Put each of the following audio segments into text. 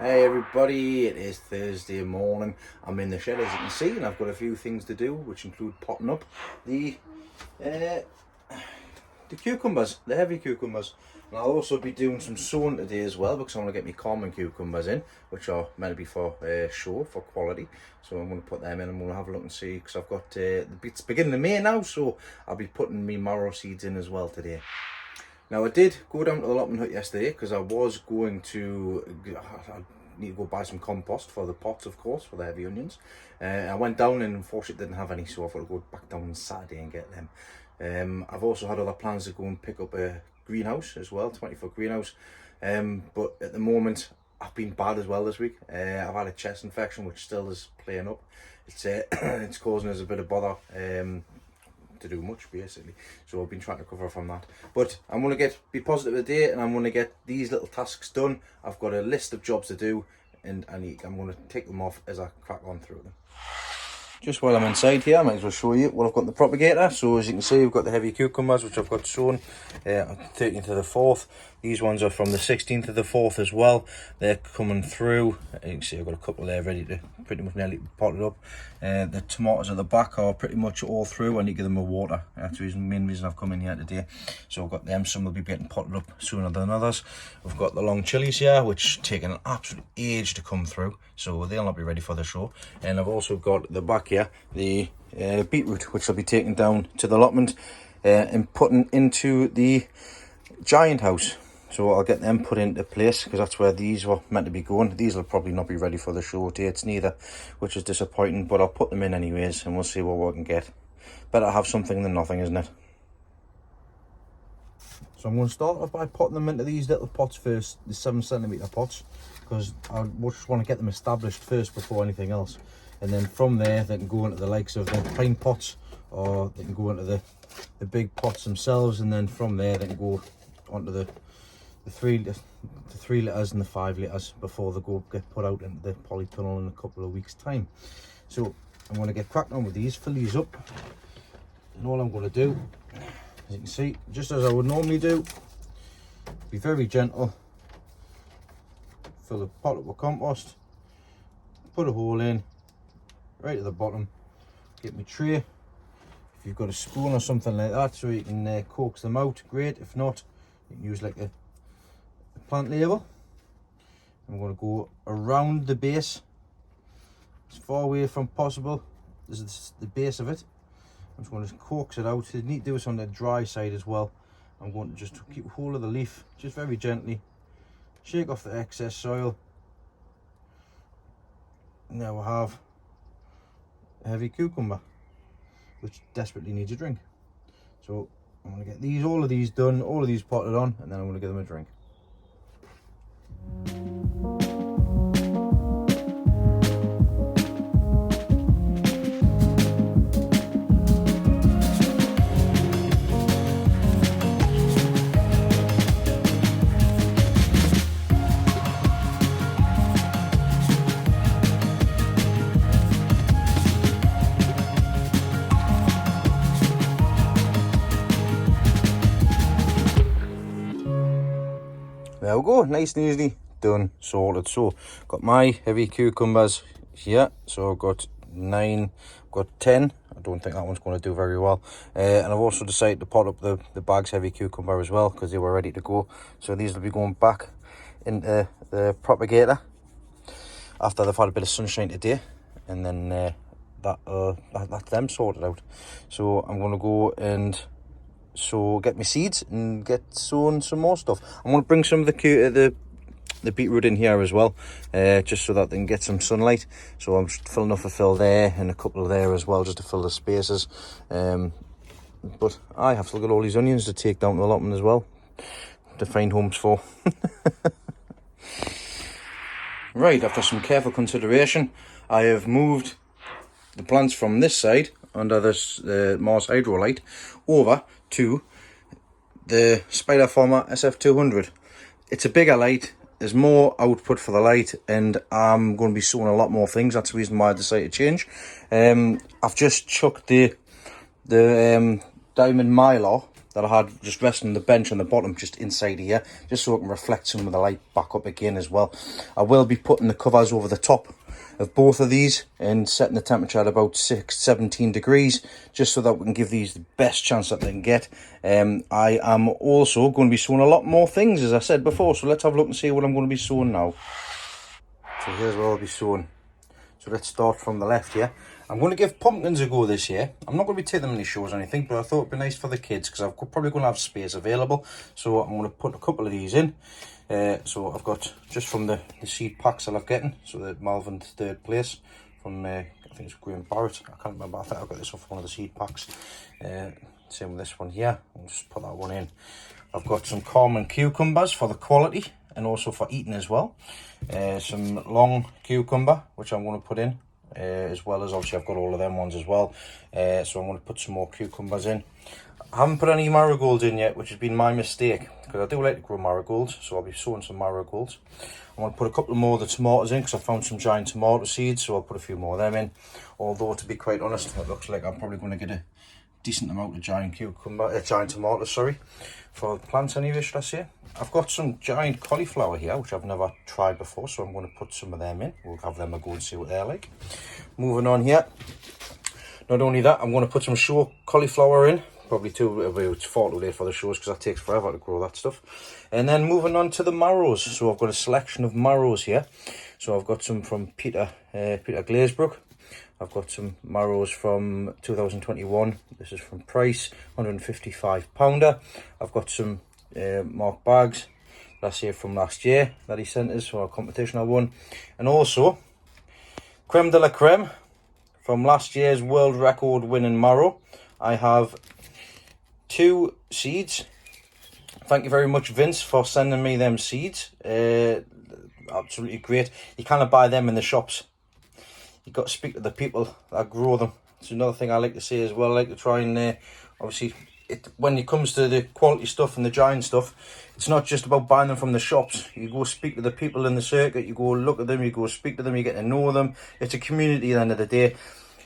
Hey everybody, it is Thursday morning. I'm in the shed as you can see, and I've got a few things to do, which include potting up the cucumbers, the heavy cucumbers. And I'll also be doing some sowing today as well, because I want to get my common cucumbers in, which are meant to be for show, for quality. So I'm going to put them in and we'll have a look and see, because I've got it's beginning of May now, so I'll be putting my marrow seeds in as well today. Now I did go down to the allotment hut yesterday because I was going to, I need to go buy some compost for the pots, of course, for the heavy onions. I went down and unfortunately didn't have any, so I thought I'd go back down on Saturday and get them. I've also had other plans to go and pick up a greenhouse as well, 20-foot greenhouse. But at the moment I've been bad as well this week. I've had a chest infection which still is playing up. It's it's causing us a bit of bother. To do much basically, so I've been trying to recover from that, but I'm going to be positive today and I'm going to get these little tasks done. I've got a list of jobs to do and I'm going to take them off as I crack on through them. Just while I'm inside here, I might as well show you what I've got in the propagator. So as you can see, we've got the heavy cucumbers, which I've got sown 13th to the 4th. These ones are from the 16th to the 4th as well. They're coming through. You can see I've got a couple there ready to pretty much nearly potted up. The tomatoes at the back are pretty much all through. I need to give them more water. That's the main reason I've come in here today. So I've got them. Some will be getting potted up sooner than others. We've got the long chilies here, which taken an absolute age to come through. So they'll not be ready for the show. And I've also got at the back here the beetroot, which I'll be taking down to the allotment and putting into the giant house. So I'll get them put into place because that's where these were meant to be going. These will probably not be ready for the show dates neither, which is disappointing, but I'll put them in anyways and we'll see what we can get. Better have something than nothing, isn't it? So I'm going to start off by putting them into these little pots first, the 7cm pots, because I just want to get them established first before anything else. And then from there they can go into the likes of the pine pots, or they can go into the big pots themselves, and then from there they can go onto the 3 litres and the 5 litres before they get put out into the polytunnel in a couple of weeks time. So I'm going to get cracking on with these, fill these up, and all I'm going to do, as you can see, just as I would normally do, be very gentle, fill the pot up with compost, put a hole in right at the bottom, get my tray. If you've got a spoon or something like that so you can coax them out, great. If not, you can use like a plant label. I'm going to go around the base as far away from possible. This is the base of it. I'm just going to coax it out. You need to do this on the dry side as well. I'm going to just keep hold of the leaf, just very gently, shake off the excess soil. Now we have a heavy cucumber, which desperately needs a drink. So I'm going to get all of these done, all of these potted on, and then I'm going to give them a drink. There we go, nice and easily done, sorted. So got my heavy cucumbers here, so I've got 9, I've got 10. I don't think that one's going to do very well, and I've also decided to pot up the bag's heavy cucumber as well because they were ready to go. So these will be going back into the propagator after they've had a bit of sunshine today, and then that's them sorted out. So I'm going to go and get my seeds and get sowing some more stuff. I'm going to bring some of the beetroot in here as well, just so that they can get some sunlight. So I'm just filling off a fill there and a couple there as well, just to fill the spaces. But I have still got all these onions to take down to the allotment as well, to find homes for. Right, after some careful consideration, I have moved the plants from this side under this Mars Hydrolite over to the Spider Farmer SF200. It's a bigger light, there's more output for the light, and I'm going to be sowing a lot more things. That's the reason why I decided to change. I've just chucked the Diamond Mylar that I had just resting on the bench on the bottom, just inside here, just so it can reflect some of the light back up again as well. I will be putting the covers over the top of both of these and setting the temperature at about 17 degrees, just so that we can give these the best chance that they can get. I am also going to be sowing a lot more things, as I said before, so let's have a look and see what I'm going to be sowing now. So here's what I'll be sowing. So let's start from the left here. I'm going to give pumpkins a go this year. I'm not going to be taking them any shows or anything, but I thought it'd be nice for the kids because I'm probably going to have space available. So I'm going to put a couple of these in. So I've got just from the seed packs that I've getting. So the Malvern third place from I think it's Graham Barrett. I can't remember. I think I got this off one of the seed packs. Same with this one here. I'll just put that one in. I've got some common cucumbers for the quality and also for eating as well. Some long cucumber, which I'm going to put in, as well as obviously I've got all of them ones as well. So I'm going to put some more cucumbers in. I haven't put any marigolds in yet, which has been my mistake, because I do like to grow marigolds, so I'll be sowing some marigolds. I'm going to put a couple more of the tomatoes in, because I found some giant tomato seeds, so I'll put a few more of them in. Although, to be quite honest, it looks like I'm probably going to get a decent amount of giant tomatoes, for the plants anyway, should I say. I've got some giant cauliflower here, which I've never tried before, so I'm going to put some of them in. We'll have them a go and see what they're like. Moving on here. Not only that, I'm going to put some show cauliflower in. Probably it's far too late for the shows because that takes forever to grow that stuff. And then moving on to the marrows. So I've got a selection of marrows here. So I've got some from Peter Glazebrook. I've got some marrows from 2021. This is from Price, 155 pounder. I've got some Mark bags that's here from last year that he sent us for a competition I won. And also creme de la creme from last year's world record winning marrow. I have 2 seeds. Thank you very much, Vince, for sending me them seeds. Absolutely great. You cannot buy them in the shops. You've got to speak to the people that grow them. It's another thing I like to say as well. I like to try and obviously when it comes to the quality stuff and the giant stuff, it's not just about buying them from the shops. You go speak to the people in the circuit, you go look at them, you go speak to them, you get to know them. It's a community at the end of the day.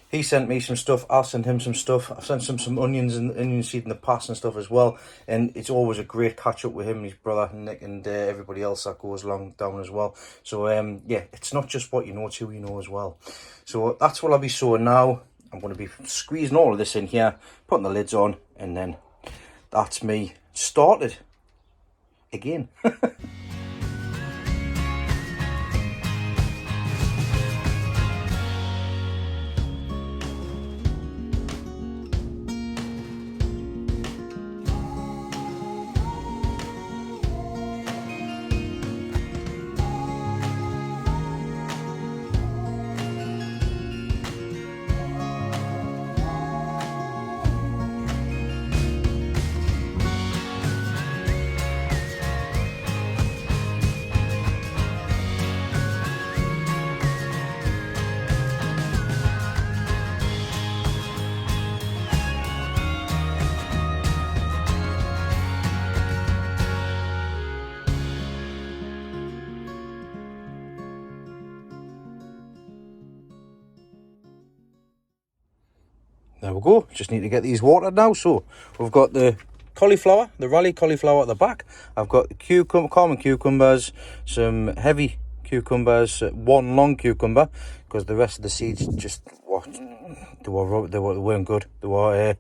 He sent me some stuff, I'll send him some stuff. I've sent him some onions and onion seed in the past and stuff as well. And it's always a great catch up with him, his brother Nick, and everybody else that goes along down as well. So yeah, it's not just what you know, it's who you know as well. So that's what I'll be sowing now. I'm going to be squeezing all of this in here, putting the lids on, and then that's me started again. There we go. Just need to get these watered now. So we've got the cauliflower, the rally cauliflower at the back. I've got the common cucumbers, some heavy cucumbers, 1 long cucumber, because the rest of the seeds just they weren't good. There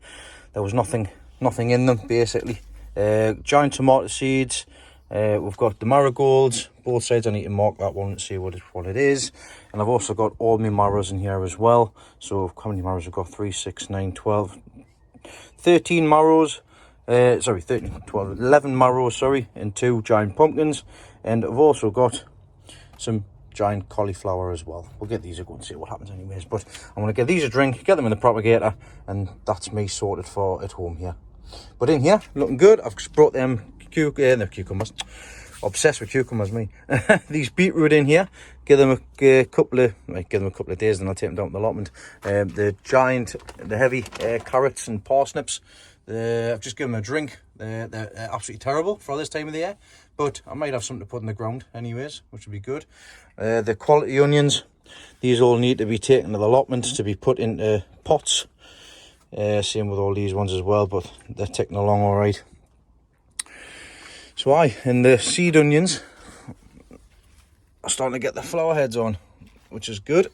was nothing in them basically. Giant tomato seeds. We've got the marigolds, both sides. I need to mark that one and see what it is. And I've also got all my marrows in here as well. So how many marrows I've got? 3, 6, 9, 12, 13 marrows. 13, 12, 11 marrows, sorry, and 2 giant pumpkins. And I've also got some giant cauliflower as well. We'll get these a go and see what happens anyways. But I'm going to get these a drink, get them in the propagator, and that's me sorted for at home here. But in here, looking good. I've just brought them cucumbers. Obsessed with cucumbers, me. These beetroot in here. Give them a couple of days, then I'll take them down to the allotment. The heavy carrots and parsnips. I've just given them a drink. They're absolutely terrible for this time of the year, but I might have something to put in the ground anyways, which would be good. The quality onions. These all need to be taken to the allotment to be put into pots. Same with all these ones as well, but they're ticking along all right. So and the seed onions are starting to get the flower heads on, which is good.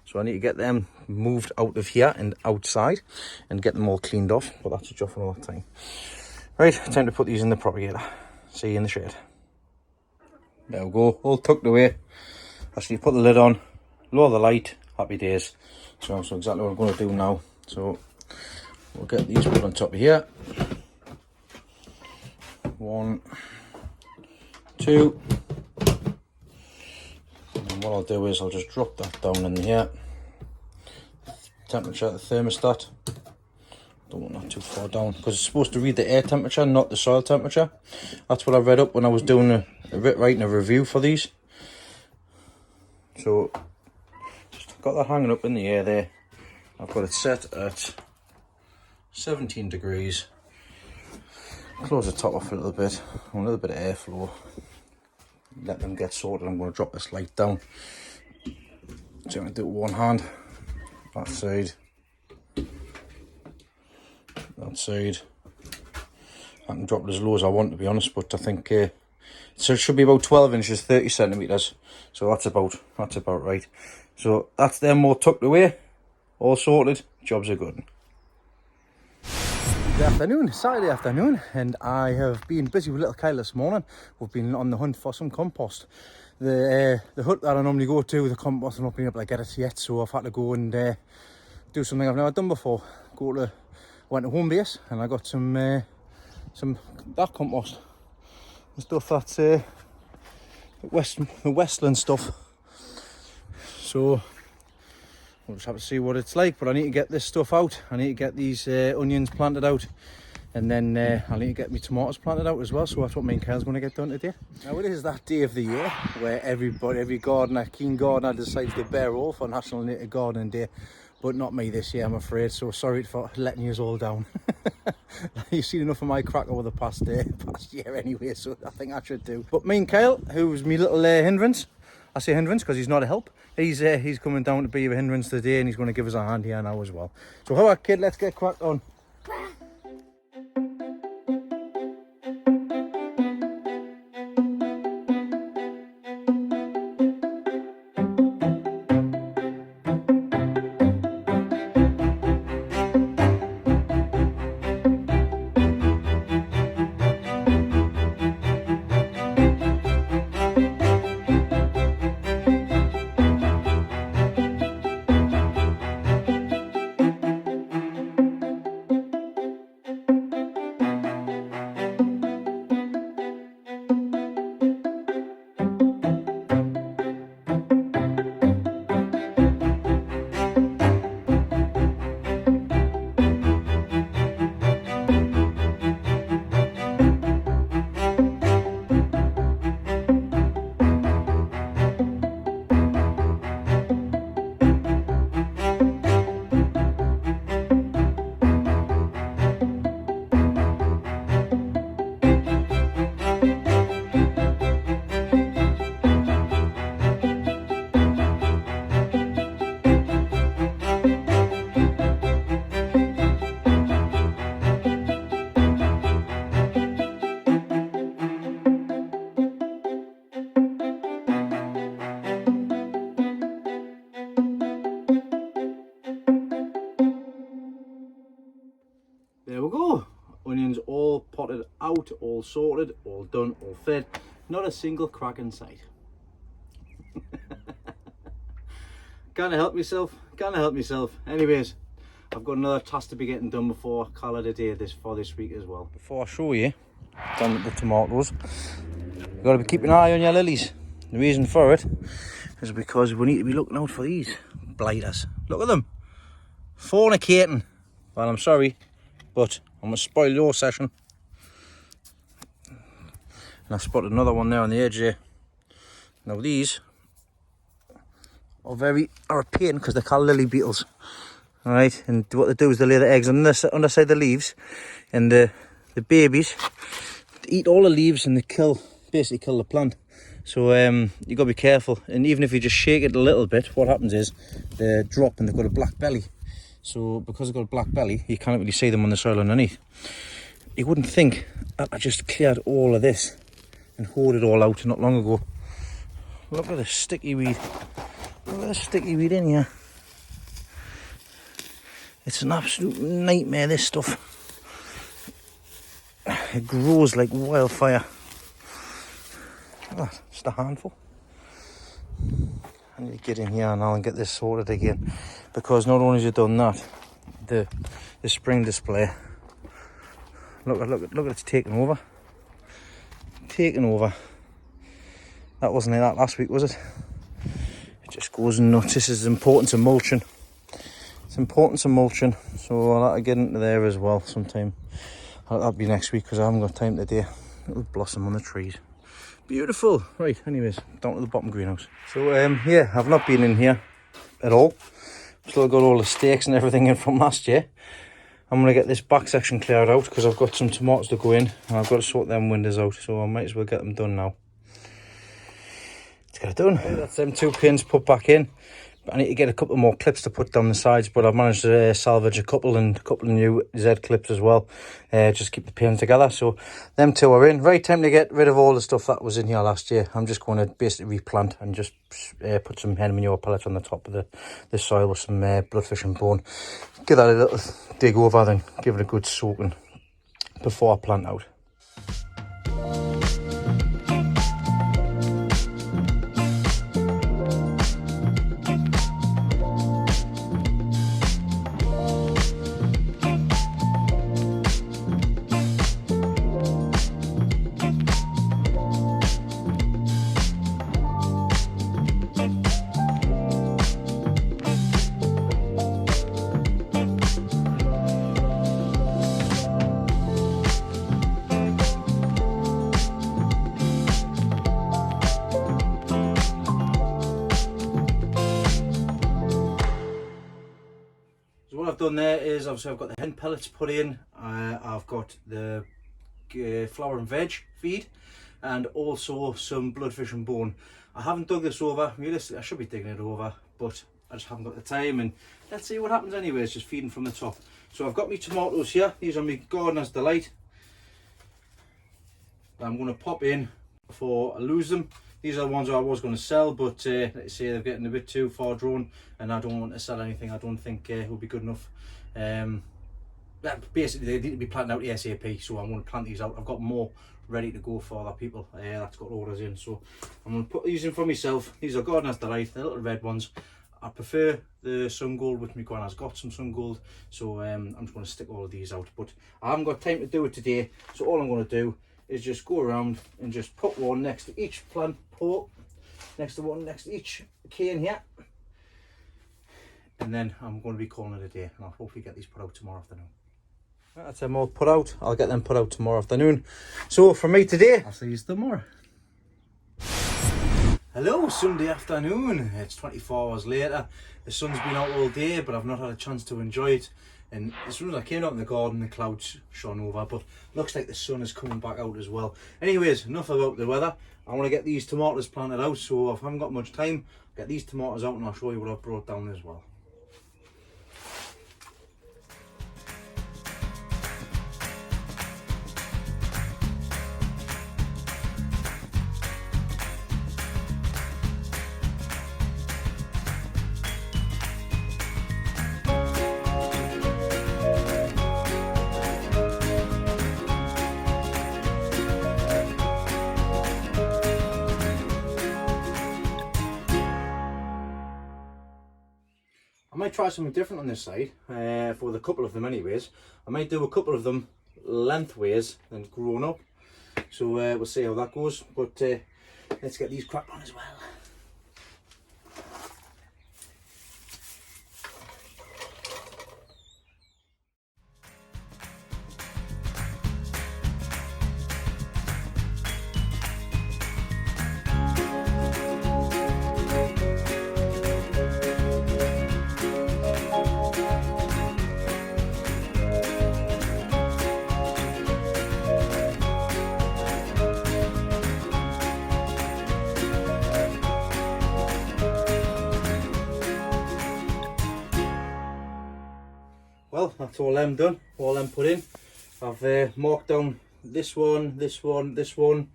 So I need to get them moved out of here and outside and get them all cleaned off, but that's a job for another time. Right, time to put these in the propagator. See you in the shade. There we go, all tucked away. Actually put the lid on, lower the light, happy days. So that's exactly what I'm going to do now. So we'll get these put on top of here. 1, 2. And what I'll do is I'll just drop that down in here. Temperature, the thermostat. Don't want that too far down because it's supposed to read the air temperature, not the soil temperature. That's what I read up when I was doing writing a review for these. So just got that hanging up in the air there. I've got it set at 17 degrees. Close the top off a little bit. I want a little bit of airflow. Let them get sorted. I'm going to drop this light down. So I'm going to do it with one hand. That side. That side. I can drop it as low as I want, to be honest, but I think so it should be about 12 inches, 30 centimeters. So that's about right. So that's them all tucked away, all sorted. Jobs are good. Good afternoon, Saturday afternoon, and I have been busy with little Kyle this morning. We've been on the hunt for some compost. The hut that I normally go to, the compost, I've not been able to get it yet, so I've had to go and do something I've never done before. Went to home base and I got some that compost, the stuff that's the Westland stuff. So we'll just have to see what it's like, but I need to get this stuff out. I need to get these onions planted out, and then I need to get my tomatoes planted out as well. So that's what me and Kale's going to get done today. Now it is that day of the year where every gardener, keen gardener, decides to bear all for National Native Gardening Day, but not me this year, I'm afraid. So sorry for letting you all down. You've seen enough of my crack over the past year anyway, so I think I should do. But me and Kale, who's my little hindrance, I say hindrance because he's not a help. He's coming down to be a hindrance today, and he's going to give us a hand here now as well. So how about, kid, let's get cracked on. There we go. Onions all potted out, all sorted, all done, all fed. Not a single crack in sight. Can't help myself. Anyways, I've got another task to be getting done before I call it a day for this week as well. Before I show you done with the tomatoes, you've got to be keeping an eye on your lilies. The reason for it is because we need to be looking out for these blighters. Look at them, fornicating. Well, I'm sorry, but I'm going to spoil your session. And I spotted another one there on the edge here. Now these are a pain because they're called lily beetles. Alright, and what they do is they lay the eggs on the underside of the leaves, and the babies eat all the leaves and they basically kill the plant. So you got to be careful, and even if you just shake it a little bit, what happens is they drop and they've got a black belly. So because I've got a black belly, you can't really see them on the soil underneath. You wouldn't think that I just cleared all of this and hoed it all out not long ago. Look at the sticky weed. Look at the sticky weed in here. It's an absolute nightmare, this stuff. It grows like wildfire. Oh, just a handful. I need to get in here now and get this sorted again, because not only has it done that, the spring display. Look at it's taken over. Taken over. That wasn't like that last week, was it? It just goes nuts. This is the importance of mulching. It's importance of mulching. So I'll have to get into there as well sometime. That'll be next week because I haven't got time today. Little blossom on the trees. Beautiful. Right, anyways, down to the bottom greenhouse. So yeah, I've not been in here at all. Still got all the stakes and everything in from last year. I'm going to get this back section cleared out because I've got some tomatoes to go in and I've got to sort them windows out, so I might as well get them done now. Let's get it done. That's them 2 pins put back in. I need to get a couple more clips to put down the sides, but I've managed to salvage a couple of new Z clips as well. Just keep the pins together. So them 2 are in. Right time to get rid of all the stuff that was in here last year. I'm just going to basically replant and just put some hen manure pellets on the top of the soil with some bloodfish and bone. Give that a little dig over, then give it a good soaking before I plant out. What I've done there is obviously I've got the hen pellets put in, I've got the flour and veg feed, and also some bloodfish and bone. I haven't dug this over. Realistically, I should be digging it over, but I just haven't got the time, and let's see what happens anyways, just feeding from the top. So I've got my tomatoes here. These are my gardener's delight. I'm going to pop in before I lose them. These are the ones I was going to sell, but let's say they're getting a bit too far drawn and I don't want to sell anything. I don't think will be good enough. Basically, they need to be planted out ASAP, so I'm going to plant these out. I've got more ready to go for other people that's got orders in, so I'm going to put these in for myself. These are Gardener's Delight, the little red ones. I prefer the sun gold, which my gran's got some sun gold, so I'm just going to stick all of these out, but I haven't got time to do it today, so all I'm going to do is just go around and just put one next to each plant pot, next to each cane here, and then I'm going to be calling it a day, and I'll hopefully get these put out tomorrow afternoon. That's them all put out. I'll get them put out tomorrow afternoon. So from me today, I'll see you tomorrow. Hello, Sunday afternoon. It's 24 hours later. The sun's been out all day, but I've not had a chance to enjoy it. And as soon as I came out in the garden, the clouds shone over, but looks like the sun is coming back out as well. Anyways, enough about the weather. I want to get these tomatoes planted out, so if I haven't got much time, I'll get these tomatoes out and I'll show you what I've brought down as well. I might try something different on this side, for the couple of them anyways. I might do a couple of them lengthways and grown up. So we'll see how that goes, but let's get these cracked on as well. Well, that's all them done, all them put in. I've marked down this one, this one, this one,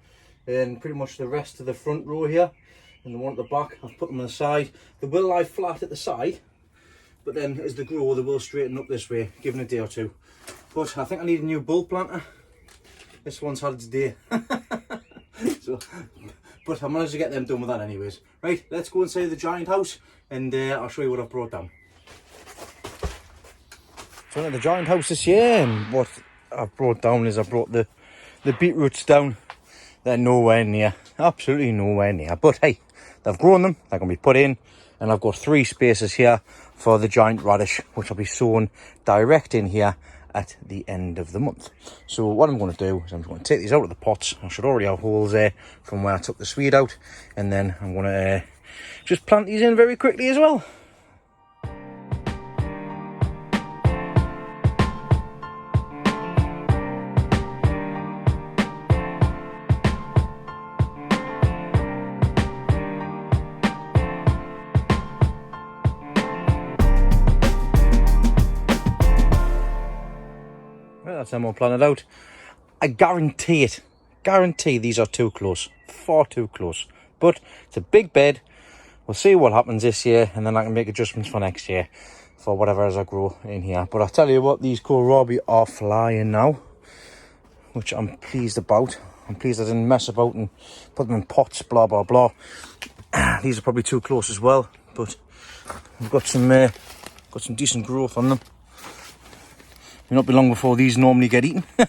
and pretty much the rest of the front row here, and the one at the back. I've put them on the side. They will lie flat at the side, but then as they grow, they will straighten up this way, given a day or two. But I think I need a new bulb planter. This one's had its day. So, but I managed to get them done with that anyways. Right, let's go inside the giant house, and I'll show you what I've brought down. So at the giant house this year, and what I've brought down is I brought the beetroots down. They're nowhere near, absolutely nowhere near. But hey, they've grown them, they're going to be put in, and I've got 3 spaces here for the giant radish, which will be sown direct in here at the end of the month. So what I'm going to do is I'm going to take these out of the pots. I should already have holes there from where I took the swede out, and then I'm going to just plant these in very quickly as well. That's them all planted out. I guarantee these are too close, far too close. But it's a big bed. We'll see what happens this year, and then I can make adjustments for next year for whatever as I grow in here. But I'll tell you what, these kohlrabi are flying now, which I'm pleased about. I'm pleased I didn't mess about and put them in pots, blah blah blah. These are probably too close as well, but we've got some decent growth on them. It'll not be long before these normally get eaten. I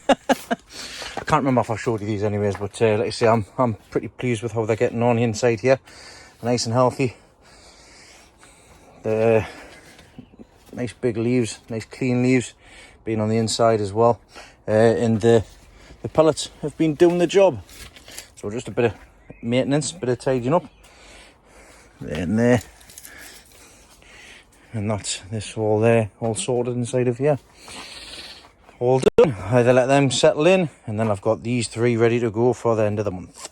can't remember if I showed you these anyways, but like I say, I'm pretty pleased with how they're getting on inside here. Nice and healthy. The nice big leaves, nice clean leaves, being on the inside as well. And the pellets have been doing the job. So just a bit of maintenance, a bit of tidying up. There and there. And that's this all there, all sorted inside of here. All done. Either let them settle in, and then I've got these 3 ready to go for the end of the month.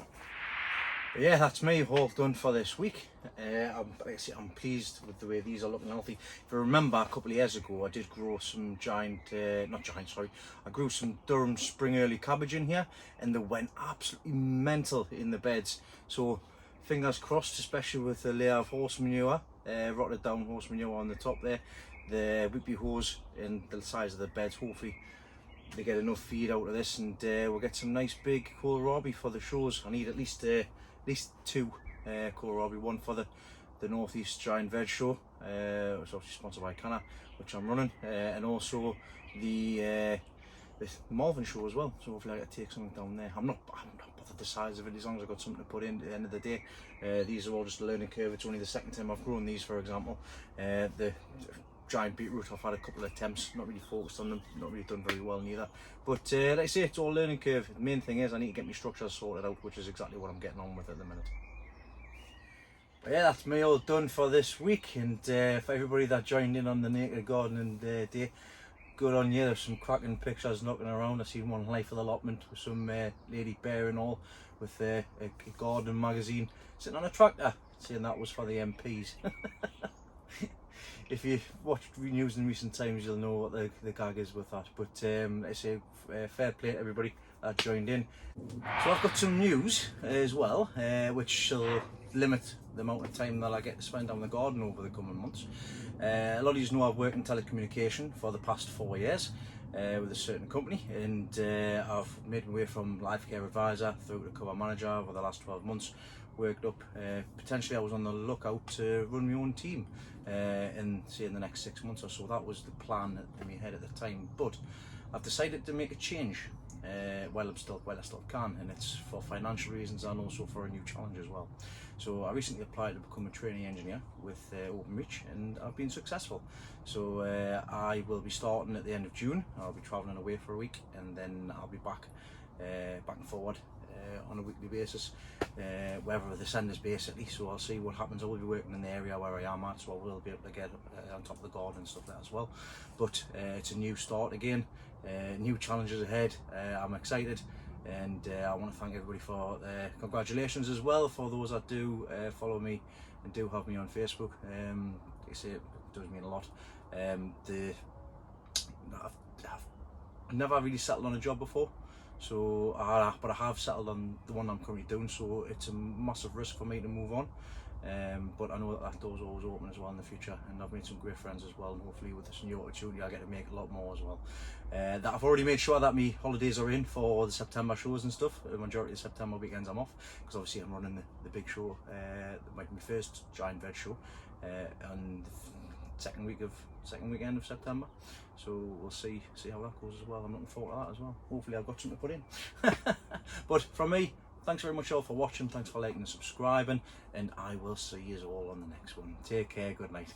But yeah, that's me all done for this week. I'm pleased with the way these are looking healthy. If you remember, a couple of years ago I did grow some I grew some Durham spring early cabbage in here, and they went absolutely mental in the beds. So fingers crossed, especially with the layer of horse manure, rotted down horse manure on the top there, the whippy hose and the size of the beds. Hopefully they get enough feed out of this, and we'll get some nice big kohlrabi for the shows. I need at least 2 kohlrabi, one for the Northeast Giant Veg Show, which is obviously sponsored by Canna, which I'm running, and also the Malvern Show as well. So hopefully I can take something down there. I'm not bothered the size of it, as long as I've got something to put in at the end of the day. These are all just a learning curve. It's only the second time I've grown these, for example. The giant beetroot, I've had a couple of attempts, not really focused on them, not really done very well neither. But like I say, it's all learning curve. The main thing is I need to get my structures sorted out, which is exactly what I'm getting on with at the minute. But yeah, that's me all done for this week, and for everybody that joined in on the Naked Gardening Day, good on you. There's some cracking pictures knocking around. I seen one Life of the Allotment with some lady bear and all, with a garden magazine sitting on a tractor, saying that was for the MPs. If you watched news in recent times, you'll know what the gag is with that. But I say fair play to everybody that joined in. So I've got some news as well, which shall limit the amount of time that I get to spend on the garden over the coming months. A lot of you know I've worked in telecommunication for the past 4 years with a certain company, and I've made my way from life care advisor through to cover manager over the last 12 months. Worked up, potentially I was on the lookout to run my own team in the next 6 months or so. That was the plan in my head at the time, but I've decided to make a change while I still can, and it's for financial reasons and also for a new challenge as well. So I recently applied to become a trainee engineer with Openreach, and I've been successful. So I will be starting at the end of June. I'll be travelling away for a week, and then I'll be back and forward on a weekly basis, wherever the send is basically. So I'll see what happens. I will be working in the area where I am at, so I will be able to get on top of the garden and stuff like that as well. But it's a new start again, new challenges ahead. I'm excited, and I want to thank everybody for congratulations as well for those that do follow me and do have me on Facebook. They say it does mean a lot. I've never really settled on a job before, so but I have settled on the one I'm currently doing, so it's a massive risk for me to move on. But I know that door's always open as well in the future, and I've made some great friends as well, and hopefully with this new opportunity I'll get to make a lot more as well. That I've already made sure that my holidays are in for the September shows and stuff. The majority of September weekends I'm off, because obviously I'm running the big show, like my first giant veg show, and second weekend of September. So we'll see how that goes as well. I'm looking forward to that as well. Hopefully I've got something to put in. But from me, thanks very much all for watching, thanks for liking and subscribing, and I will see you all on the next one. Take care, good night.